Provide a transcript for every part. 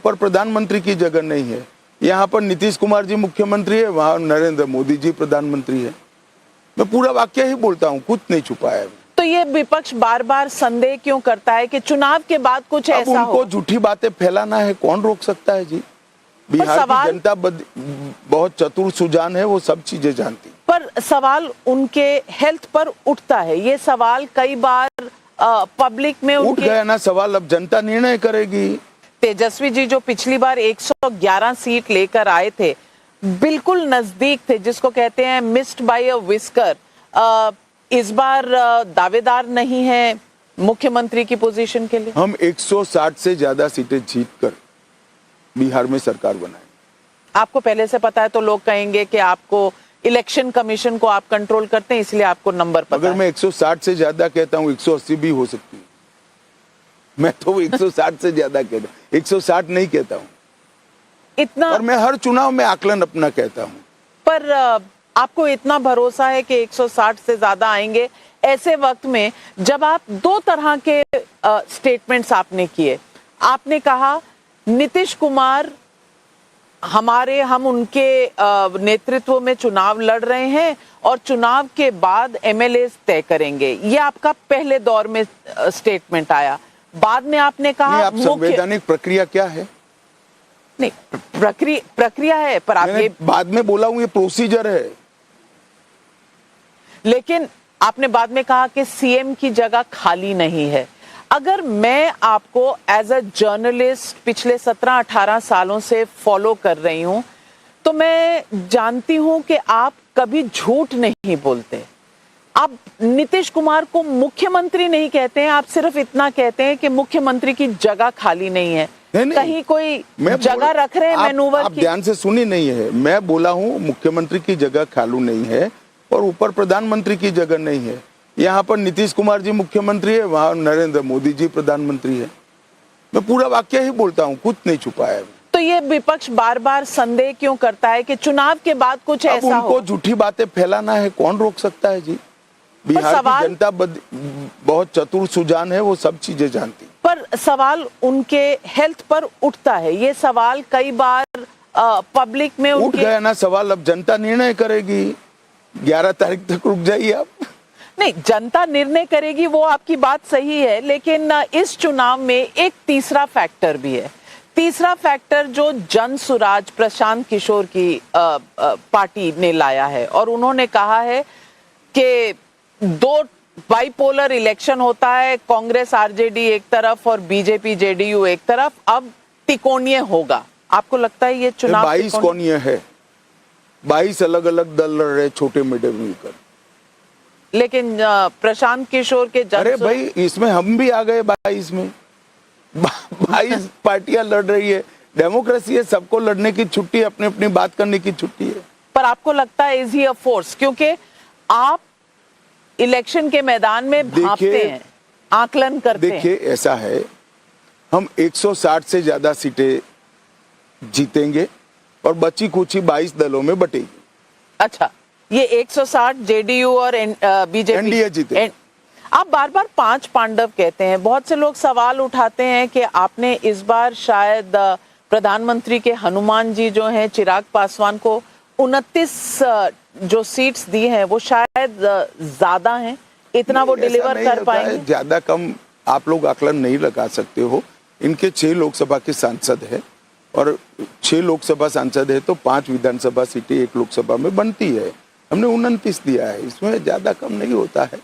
ऊपर प्रधानमंत्री की जगह नहीं है। यहाँ पर नीतीश कुमार जी मुख्यमंत्री है, वहाँ नरेंद्र मोदी जी प्रधानमंत्री है। मैं पूरा वाक्य ही बोलता हूँ, कुछ नहीं छुपाया। तो ये विपक्ष बार बार संदेह क्यों करता है कि चुनाव के बाद कुछ ऐसा हो? उनको झूठी बातें फैलाना है, कौन रोक सकता है जी? बिहार की जनता बहुत चतुर सुजान है, वो सब चीजें जानती। पर सवाल उनके हेल्थ पर उठता है। ये सवाल कई बार पब्लिक में उठ गया ना सवाल, अब जनता निर्णय करेगी। तेजस्वी जी जो पिछली बार 111 सीट लेकर आए थे, बिल्कुल नजदीक थे, जिसको कहते हैं मिस्ड बाय अ विस्कर। इस बार दावेदार नहीं है मुख्यमंत्री की पोजीशन के लिए। हम 160 से ज्यादा सीटें जीतकर बिहार में सरकार बनाए। आपको पहले से पता है तो लोग कहेंगे कि आपको इलेक्शन कमीशन को आप कंट्रोल करते हैं, इसलिए आपको नंबर पता अगर है। मैं 160 से ज्यादा कहता हूँ, 180 भी हो सकती है। मैं तो 160 से ज्यादा कहता हूँ, 160 नहीं कहता हूँ इतना। और मैं हर चुनाव में आकलन अपना कहता हूँ। पर आपको इतना भरोसा है कि 160 से ज्यादा आएंगे ऐसे वक्त में, जब आप दो तरह के स्टेटमेंट्स आपने किए। आपने कहा नीतीश कुमार हम उनके नेतृत्व में चुनाव लड़ रहे हैं और चुनाव के बाद एमएलए तय करेंगे। ये आपका पहले दौर में स्टेटमेंट आया। बाद में आपने कहा आप संवैधानिक प्रक्रिया क्या है? नहीं, प्रक्रिया है, पर आप ये बाद में बोला हूं, ये प्रोसीजर है। लेकिन आपने बाद में कहा कि सीएम की जगह खाली नहीं है। अगर मैं आपको एज अ जर्नलिस्ट पिछले 17-18 सालों से फॉलो कर रही हूं, तो मैं जानती हूं कि आप कभी झूठ नहीं बोलते। आप नीतीश कुमार को मुख्यमंत्री नहीं कहते हैं, आप सिर्फ इतना कहते हैं कि मुख्यमंत्री की जगह खाली नहीं है। कहीं कोई जगह रख रहे हैं मैनूवर की? आप ध्यान से सुनी नहीं है। मैं बोला हूं मुख्यमंत्री की जगह खाली नहीं है और ऊपर प्रधानमंत्री की जगह नहीं है। यहाँ पर नीतीश कुमार जी मुख्यमंत्री है, वहाँ नरेंद्र मोदी जी प्रधानमंत्री है। मैं पूरा वाक्य ही बोलता हूँ, कुछ नहीं छुपाया। तो ये विपक्ष बार बार संदेह क्यों करता है कि चुनाव के बाद कुछ ऐसा हो? उनको झूठी बातें फैलाना है, कौन रोक सकता है जी? बिहार की जनता बहुत चतुर सुजान है, वो सब चीजें जानती। पर सवाल उनके हेल्थ पर उठता है। ये सवाल कई बार पब्लिक में उठ गया ना सवाल, अब जनता निर्णय करेगी। 11 तारीख तक रुक जाइए आप। नहीं, जनता निर्णय करेगी, वो आपकी बात सही है, लेकिन इस चुनाव में एक तीसरा फैक्टर भी है। तीसरा फैक्टर जो जन सुराज प्रशांत किशोर की पार्टी ने लाया है, और उन्होंने कहा है कि दो बाइपोलर इलेक्शन होता है, कांग्रेस आरजेडी एक तरफ और बीजेपी जेडीयू एक तरफ, अब तिकोणीय होगा। आपको लगता है ये चुनाव 22 कोणीय है? 22 अलग अलग दल लड़ रहे, छोटे मीडियम मिलकर। लेकिन प्रशांत किशोर के अरे भाई, इसमें हम भी आ गए 22 में। 22 पार्टियां लड़ रही है, डेमोक्रेसी है, सबको लड़ने की छुट्टी, अपनी अपनी बात करने की छुट्टी है। पर आपको लगता है इज ही अ फोर्स? क्योंकि आप इलेक्शन के मैदान में भांपते हैं, आकलन करते हैं। देखिए, ऐसा है, हम 160 से ज्यादा सीटें जीतेंगे और बची कुछ 22 दलों में बटेगी। अच्छा, ये 160 जेडीयू और बीजेपी एनडीए जीते। आप बार बार 5 पांडव कहते हैं। बहुत से लोग सवाल उठाते हैं कि आपने इस बार शायद प्रधानमंत्री के हनुमान जी जो हैं चिराग पासवान को 29 जो सीट्स दी हैं, वो शायद ज्यादा हैं, इतना वो डिलीवर कर पाएंगे? ज्यादा कम आप लोग आकलन नहीं लगा सकते हो। इनके 6 लोकसभा के सांसद है और 6 लोकसभा सांसद है तो 5 विधानसभा सीटें एक लोकसभा में बनती है। हमने 29 दिया है, इसमें ज्यादा कम नहीं होता है।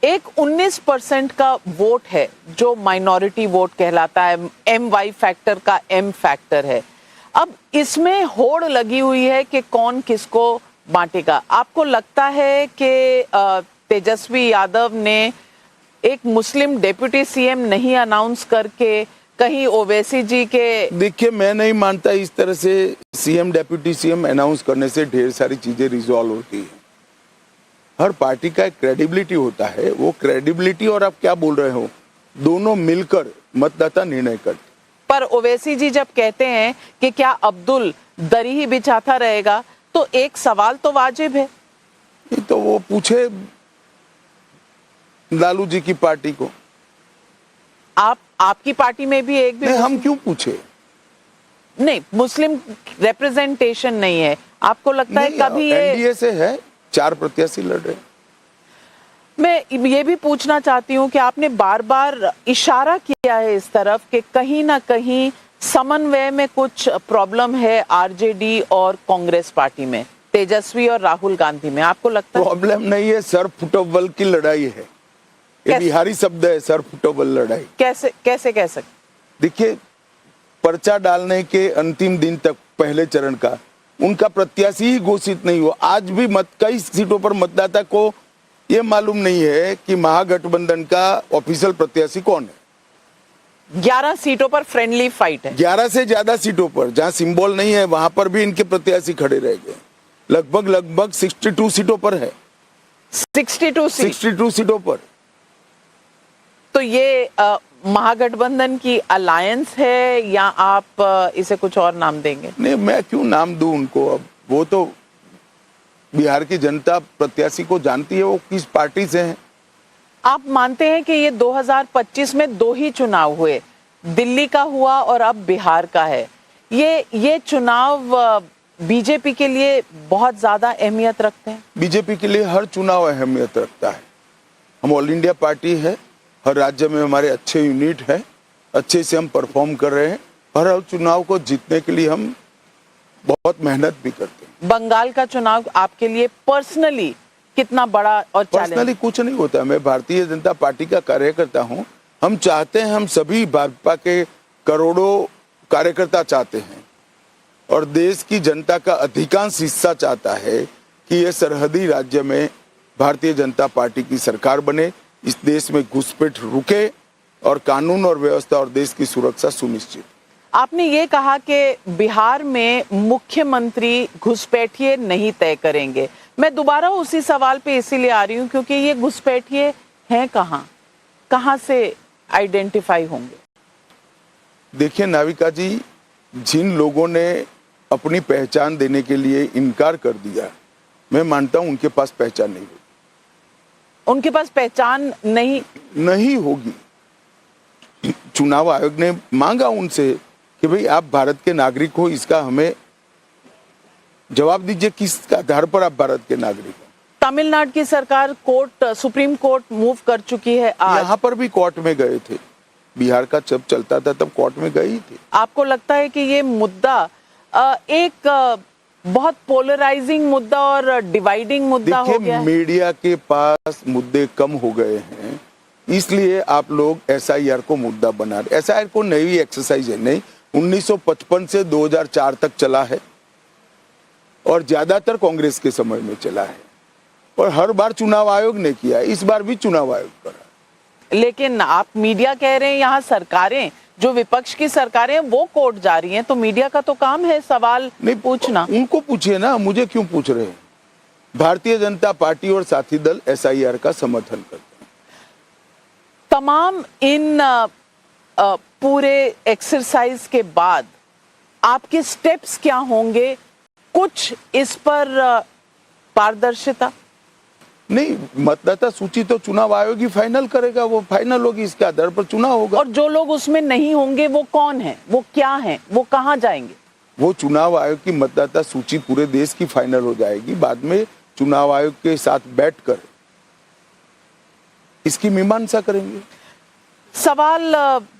एक 19% का वोट है जो माइनॉरिटी वोट कहलाता है, MY फैक्टर का M फैक्टर है। अब इसमें होड़ लगी हुई है कि कौन किसको बांटेगा। आपको लगता है कि तेजस्वी यादव ने एक मुस्लिम डेप्यूटी सीएम नहीं अनाउंस करके कहीं ओवैसी जी के? देखिए, मैं नहीं मानता इस तरह से सीएम डेप्यूटी सीएम अनाउंस करने से ढेर सारी चीजें रिजॉल्व होती है। हर पार्टी का एक क्रेडिबिलिटी होता है, वो क्रेडिबिलिटी और आप क्या बोल रहे हो, दोनों मिलकर मतदाता निर्णय करते। पर ओवैसी जी जब कहते हैं कि क्या अब्दुल दरी ही बिछाता रहेगा, तो एक सवाल तो वाजिब है। तो वो पूछे लालू जी की पार्टी को। आपकी पार्टी में भी एक भी? नहीं, हम क्यों पूछे? नहीं, मुस्लिम रिप्रेजेंटेशन नहीं है। आपको लगता है कभी ये एनडीए से है, 4 प्रत्याशी लड़ रहे हैं। मैं ये भी पूछना चाहती हूँ कि आपने बार बार इशारा किया है इस तरफ कि कहीं ना कहीं समन्वय में कुछ प्रॉब्लम है आरजेडी और कांग्रेस पार्टी में, तेजस्वी और राहुल गांधी में। आपको लगता है? प्रॉब्लम नहीं है, सर फुटबॉल की लड़ाई है। ये बिहारी शब्द है, सर फुटबॉल लड़ाई। कैसे कैसे कह सकते? देखिए, पर्चा डालने के अंतिम दिन तक पहले चरण का उनका प्रत्याशी ही घोषित नहीं हुआ। आज भी कई सीटों पर मतदाता को ये मालूम नहीं है कि महागठबंधन का ऑफिशियल प्रत्याशी कौन है। 11 सीटों पर फ्रेंडली फाइट है। 11 से ज्यादा सीटों पर जहां सिंबल नहीं है वहां पर भी इनके प्रत्याशी खड़े रह गए। लगभग 62 सीटों पर है। 62 सीटों पर। तो ये महागठबंधन की अलायंस है या आप इसे कुछ और नाम देंगे? नहीं, मैं क्यों नाम दूं उनको। अब वो तो बिहार की जनता प्रत्याशी को जानती है वो किस पार्टी से हैं। आप मानते हैं कि ये 2025 में 2 ही चुनाव हुए, दिल्ली का हुआ और अब बिहार का है। ये चुनाव बीजेपी के लिए बहुत ज्यादा अहमियत रखते हैं? बीजेपी के लिए हर चुनाव अहमियत रखता है। हम ऑल इंडिया पार्टी है, हर राज्य में हमारे अच्छे यूनिट है, अच्छे से हम परफॉर्म कर रहे हैं। हर चुनाव को जीतने के लिए हम बहुत मेहनत भी करते हैं। बंगाल का चुनाव आपके लिए पर्सनली कितना बड़ा और पर्सनली कुछ नहीं होता। मैं भारतीय जनता पार्टी का कार्यकर्ता हूं। हम चाहते हैं, हम सभी भाजपा के करोड़ों कार्यकर्ता चाहते हैं और देश की जनता का अधिकांश हिस्सा चाहता है कि ये सरहदी राज्य में भारतीय जनता पार्टी की सरकार बने, इस देश में घुसपैठ रुके और कानून और व्यवस्था और देश की सुरक्षा सुनिश्चित। आपने ये कहा कि बिहार में मुख्यमंत्री घुसपैठिए नहीं तय करेंगे। मैं दोबारा उसी सवाल पे इसीलिए आ रही हूँ क्योंकि ये घुसपैठिए हैं कहाँ से आइडेंटिफाई होंगे? देखिए नाविका जी, जिन लोगों ने अपनी पहचान देने के लिए इनकार कर दिया, मैं मानता हूं उनके पास पहचान नहीं होगी। उनके पास पहचान नहीं होगी। चुनाव आयोग ने मांगा उनसे कि भाई आप भारत के नागरिक हो, इसका हमें जवाब दीजिए, किस आधार पर आप भारत के नागरिक हो। तमिलनाडु की सरकार सुप्रीम कोर्ट मूव कर चुकी है। यहाँ पर भी कोर्ट में गए थे। बिहार का जब चलता था तब कोर्ट में गए ही थे। आपको लगता है कि ये मुद्दा एक बहुत पोलराइजिंग मुद्दा और डिवाइडिंग मुद्दा हो गया है? मीडिया के पास मुद्दे कम हो गए हैं, इसलिए आप लोग एसआईआर को मुद्दा बना रहे। एसआईआर को नई एक्सरसाइज है नहीं, 1955 से 2004 तक चला है और ज्यादातर कांग्रेस के समय में चला है और हर बार चुनाव आयोग ने किया है, इस बार भी चुनाव आयोग करा। लेकिन आप मीडिया कह रहे हैं यहाँ सरकारें, जो विपक्ष की सरकारें वो कोर्ट जा रही हैं, तो मीडिया का तो काम है सवाल नहीं पूछना। उनको पूछिए ना, मुझे क्यों पूछ रहे हैं। भारतीय जनता पार्टी और साथी दल एसआईआर का समर्थन करते हैं। तमाम इन पूरे एक्सरसाइज के बाद आपके स्टेप्स क्या होंगे? कुछ इस पर पारदर्शिता नहीं, मतदाता सूची तो चुनाव आयोग ही फाइनल करेगा, वो फाइनल होगी, इसके आधार पर चुनाव होगा। और जो लोग उसमें नहीं होंगे वो कौन है, वो क्या है, वो कहाँ जाएंगे? वो चुनाव आयोग की मतदाता सूची पूरे देश की फाइनल हो जाएगी। बाद में चुनाव आयोग के साथ बैठकर इसकी मीमांसा करेंगे। सवाल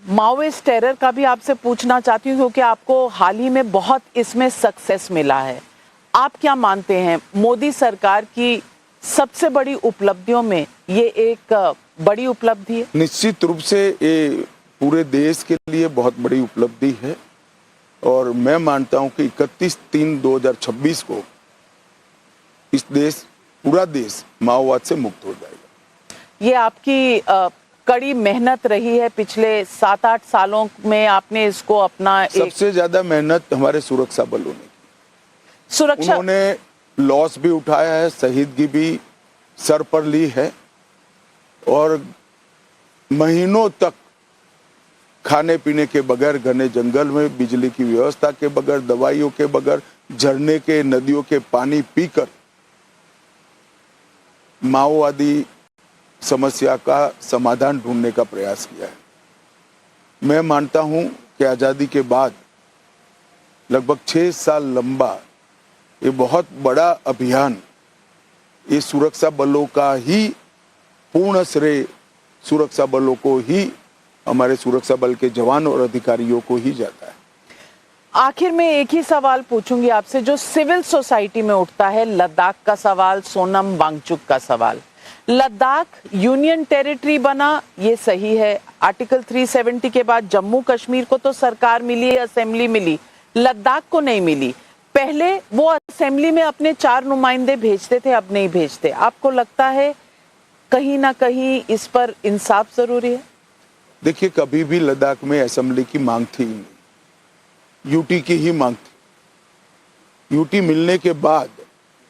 माओइस्ट टेरर का भी आपसे पूछना चाहती हूँ क्योंकि आपको हाल ही में बहुत इसमें सक्सेस मिला है। आप क्या मानते हैं मोदी सरकार की सबसे बड़ी उपलब्धियों में ये एक बड़ी उपलब्धि है? निश्चित रूप से ये पूरे देश के लिए बहुत बड़ी उपलब्धि है और मैं मानता हूं कि 31/3/2026 को इस पूरा देश माओवाद से मुक्त हो जाएगा। ये आपकी कड़ी मेहनत रही है पिछले 7-8 सालों में, आपने इसको अपना सबसे ज्यादा मेहनत हमारे सुरक्षा बलों ने की। सुरक्षा उन्होंने लॉस भी उठाया है, शहीदगी भी सर पर ली है और महीनों तक खाने पीने के बगैर, घने जंगल में बिजली की व्यवस्था के बगैर, दवाइयों के बगैर, झरने के, नदियों के पानी पीकर माओवादी समस्या का समाधान ढूंढने का प्रयास किया है। मैं मानता हूं कि आजादी के बाद लगभग 6 साल लंबा ये बहुत बड़ा अभियान, ये सुरक्षा बलों का ही पूर्ण श्रेय सुरक्षा बलों को ही, हमारे सुरक्षा बल के जवान और अधिकारियों को ही जाता है। आखिर में एक ही सवाल पूछूंगी आपसे जो सिविल सोसाइटी में उठता है, लद्दाख का सवाल, सोनम वांगचुक का सवाल। लद्दाख यूनियन टेरिटरी बना, ये सही है। आर्टिकल 370 के बाद जम्मू कश्मीर को तो सरकार मिली, असेंबली मिली, लद्दाख को नहीं मिली। पहले वो असेंबली में अपने 4 नुमाइंदे भेजते थे, अब नहीं भेजते। आपको लगता है कहीं ना कहीं इस पर इंसाफ जरूरी है? देखिए, कभी भी लद्दाख में असेंबली की मांग थी ही नहीं, यूटी की ही मांग थी। यूटी मिलने के बाद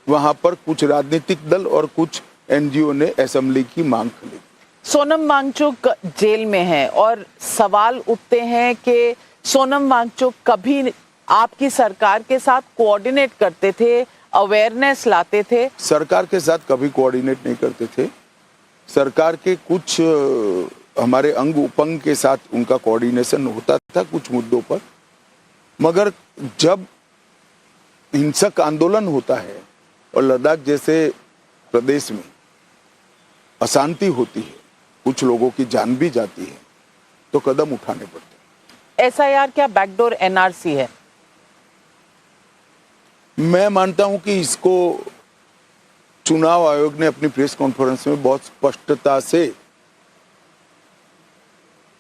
वहां पर कुछ राजनीतिक दल और कुछ एनजीओ ने असेंबली की मांग की। सोनम वांगचुक जेल में है और सवाल उठते हैं कि सोनम वांगचुक कभी आपकी सरकार के साथ कोऑर्डिनेट करते थे, अवेयरनेस लाते थे? सरकार के साथ कभी कोऑर्डिनेट नहीं करते थे। सरकार के कुछ हमारे अंग उपंग के साथ उनका कोऑर्डिनेशन होता था कुछ मुद्दों पर, मगर जब हिंसक आंदोलन होता है और लद्दाख जैसे प्रदेश में अशांति होती है, कुछ लोगों की जान भी जाती है, तो कदम उठाने पड़ते हैं। एसआईआर क्या बैकडोर एनआरसी है? मैं मानता हूं कि इसको चुनाव आयोग ने अपनी प्रेस कॉन्फ्रेंस में बहुत स्पष्टता से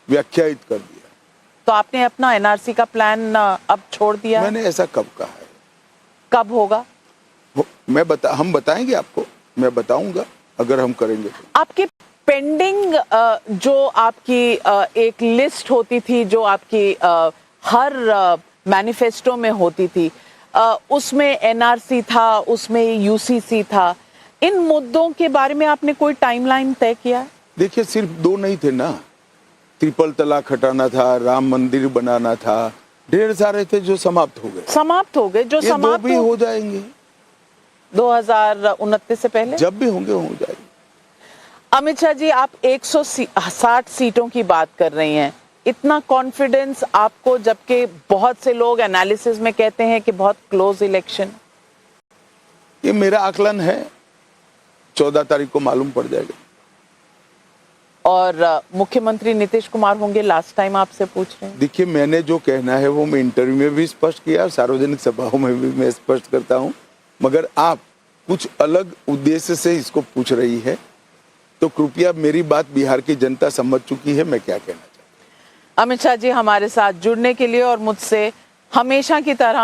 व्याख्यायित कर दिया। तो आपने अपना एनआरसी का प्लान अब छोड़ दिया? मैंने ऐसा कब कहा है? कब होगा? हम बताएंगे आपको, मैं बताऊंगा अगर हम करेंगे तो। आपकी पेंडिंग जो आपकी एक लिस्ट होती थी, जो आपकी हर मैनिफेस्टो में होती थी, उसमें एनआरसी था, उसमें यूसीसी था। इन मुद्दों के बारे में आपने कोई टाइमलाइन तय किया है? देखिए, सिर्फ 2 नहीं थे ना, ट्रिपल तलाक हटाना था, राम मंदिर बनाना था, ढेर सारे थे जो समाप्त हो गए। समाप्त हो गए? जो ये 2 समाप्त भी हो जाएंगे 2029 से पहले? जब भी होंगे हो जाएंगे। अमित शाह जी, आप 160 सीटों की बात कर रही हैं, इतना कॉन्फिडेंस आपको, जबकि बहुत से लोग एनालिसिस में कहते हैं कि बहुत क्लोज इलेक्शन? ये मेरा आकलन है, 14 तारीख को मालूम पड़ जाएगा। और मुख्यमंत्री नीतीश कुमार होंगे? लास्ट टाइम आपसे पूछ रहे हैं। देखिए, मैंने जो कहना है वो मैं इंटरव्यू में भी स्पष्ट किया और सार्वजनिक सभाओं में भी मैं स्पष्ट करता हूं, मगर आप कुछ अलग उद्देश्य से इसको पूछ रही है, तो कृपया, मेरी बात बिहार की जनता समझ चुकी है मैं क्या कहना चाहता हूं। अमित शाह जी, हमारे साथ जुड़ने के लिए और मुझसे हमेशा की तरह